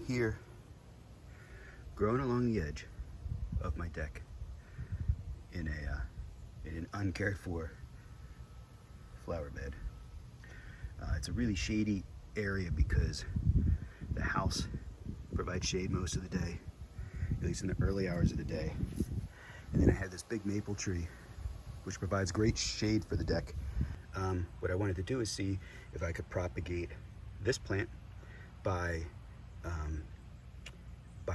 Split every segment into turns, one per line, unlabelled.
here, growing along the edge of my deck in an uncared for flower bed. It's a really shady area because the house provides shade most of the day, at least in the early hours of the day. And then I have this big maple tree, which provides great shade for the deck. What I wanted to do is see if I could propagate this plant by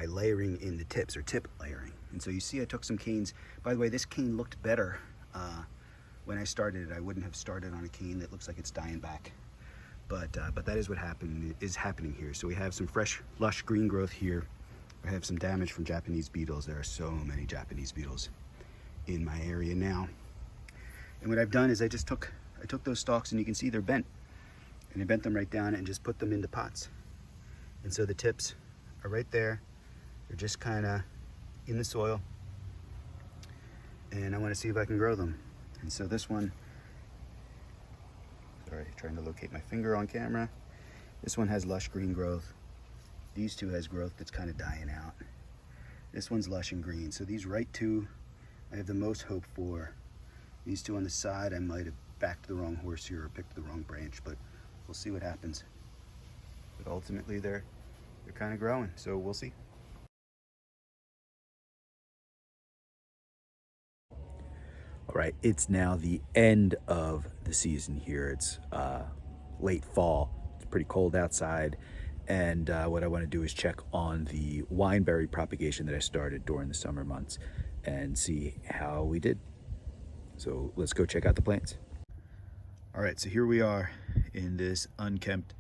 layering in the tips, or tip layering. And so you see I took some canes. By the way, this cane looked better when I started it. I wouldn't have started on a cane that looks like it's dying back. But that is what is happening here. So we have some fresh, lush green growth here. I have some damage from Japanese beetles. There are so many Japanese beetles in my area now. And what I've done is I took those stalks, and you can see they're bent. And I bent them right down and just put them into pots. And so the tips are right there. They're just kind of in the soil. And I want to see if I can grow them. And so this one, sorry, trying to locate my finger on camera. This one has lush green growth. These two has growth that's kind of dying out. This one's lush and green. So these right two, I have the most hope for. These two on the side, I might have backed the wrong horse here or picked the wrong branch, but we'll see what happens. But ultimately they're kind of growing, so we'll see. All right, it's now the end of the season here. It's late fall. It's pretty cold outside. And what I want to do is check on the wineberry propagation that I started during the summer months and see how we did. So let's go check out the plants. All right, so here we are in this unkempt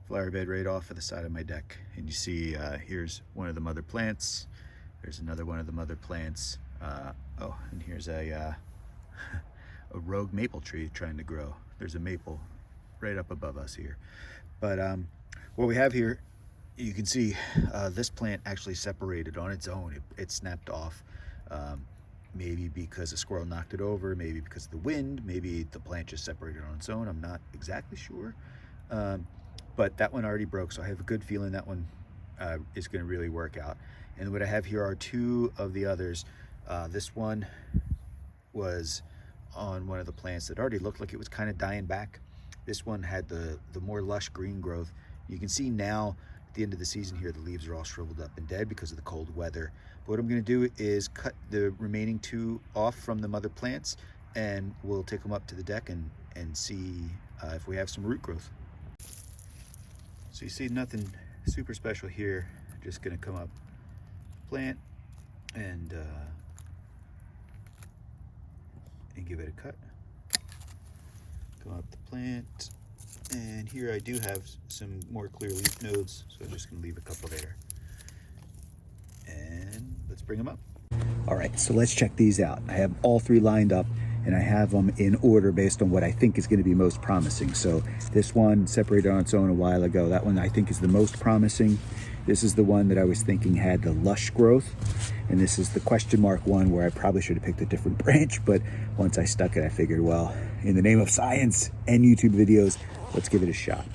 flower bed right off of the side of my deck. And you see here's one of the mother plants. There's another one of the mother plants. Oh, and here's a rogue maple tree trying to grow. There's a maple right up above us here. But what we have here, you can see this plant actually separated on its own. It snapped off, maybe because a squirrel knocked it over, maybe because of the wind, maybe the plant just separated on its own. I'm not exactly sure. But that one already broke, so I have a good feeling that one is going to really work out. And what I have here are two of the others. This one was on one of the plants that already looked like it was kind of dying back. This one had the more lush green growth. You can see now at the end of the season here, the leaves are all shriveled up and dead because of the cold weather. But what I'm going to do is cut the remaining two off from the mother plants, and we'll take them up to the deck and see if we have some root growth. So you see nothing super special here. Just going to come up, plant, and give it a cut. Come up the plant, and here I do have some more clear leaf nodes, so I'm just going to leave a couple there. And let's bring them up. All right, so let's check these out. I have all three lined up, and I have them in order based on what I think is going to be most promising. So this one separated on its own a while ago. That one I think is the most promising. This is the one that I was thinking had the lush growth. And this is the question mark one where I probably should have picked a different branch, but once I stuck it, I figured, well, in the name of science and YouTube videos, let's give it a shot.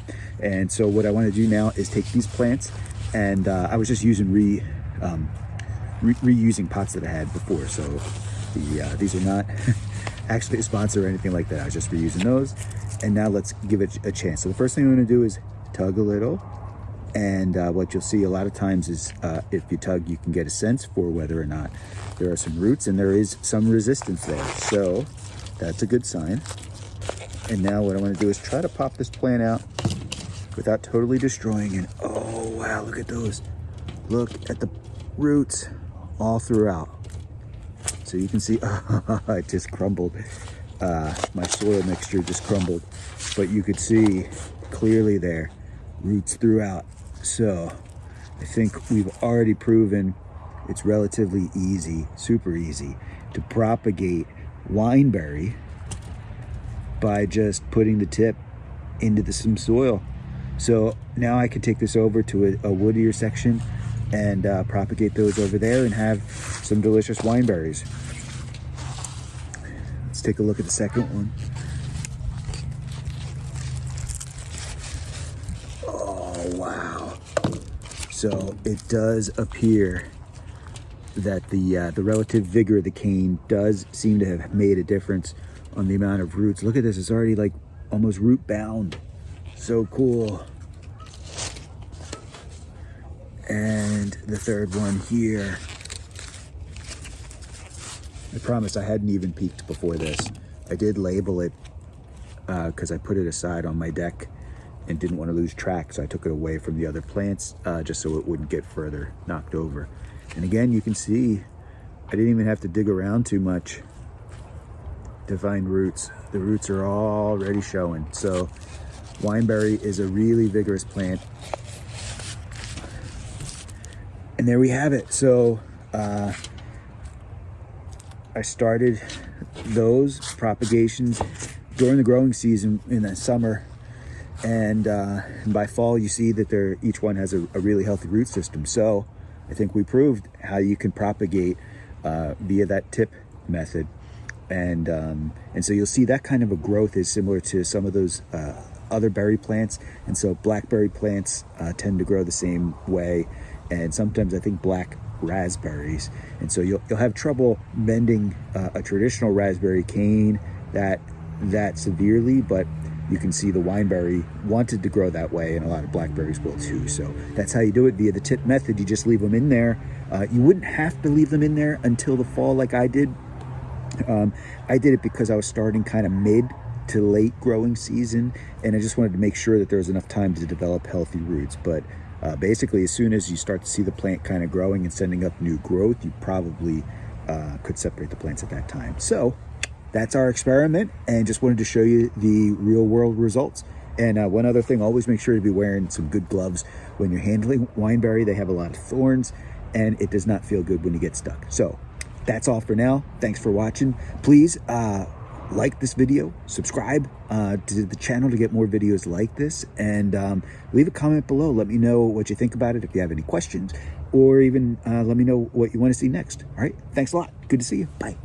And so what I want to do now is take these plants, and I was just using reusing pots that I had before. So these are not actually a sponsor or anything like that. I was just reusing those. And now let's give it a chance. So the first thing I'm going to do is tug a little. And what you'll see a lot of times is if you tug, you can get a sense for whether or not there are some roots, and there is some resistance there. So that's a good sign. And now what I want to do is try to pop this plant out without totally destroying it. Oh, wow, look at those. Look at the roots all throughout. So you can see, it just crumbled. My soil mixture just crumbled. But you could see clearly there, roots throughout. So I think we've already proven it's relatively easy, super easy, to propagate wineberry by just putting the tip into some soil. So now I can take this over to a woodier section and propagate those over there and have some delicious wineberries. Let's take a look at the second one. So it does appear that the relative vigor of the cane does seem to have made a difference on the amount of roots. Look at this, it's already like almost root bound. So cool. And the third one here. I promise I hadn't even peeked before this. I did label it because I put it aside on my deck and didn't want to lose track, so I took it away from the other plants just so it wouldn't get further knocked over. And again, you can see I didn't even have to dig around too much to find roots. The roots are already showing. So wineberry is a really vigorous plant. And there we have it. So I started those propagations during the growing season in the summer. And by fall, you see that each one has a really healthy root system. So I think we proved how you can propagate via that tip method. And so you'll see that kind of a growth is similar to some of those other berry plants. And so blackberry plants tend to grow the same way. And sometimes I think black raspberries. And so you'll have trouble bending a traditional raspberry cane that severely, but you can see the wineberry wanted to grow that way, and a lot of blackberries will too. So that's how you do it via the tip method. You just leave them in there. You wouldn't have to leave them in there until the fall like I did. I did it because I was starting kind of mid to late growing season, and I just wanted to make sure that there was enough time to develop healthy roots. But basically, as soon as you start to see the plant kind of growing and sending up new growth, you probably could separate the plants at that time. So that's our experiment, and just wanted to show you the real world results. And one other thing, always make sure to be wearing some good gloves when you're handling wineberry. They have a lot of thorns, and it does not feel good when you get stuck. So that's all for now. Thanks for watching. Please like this video, subscribe to the channel to get more videos like this, and leave a comment below. Let me know what you think about it, if you have any questions, or even let me know what you want to see next. All right, thanks a lot. Good to see you. Bye.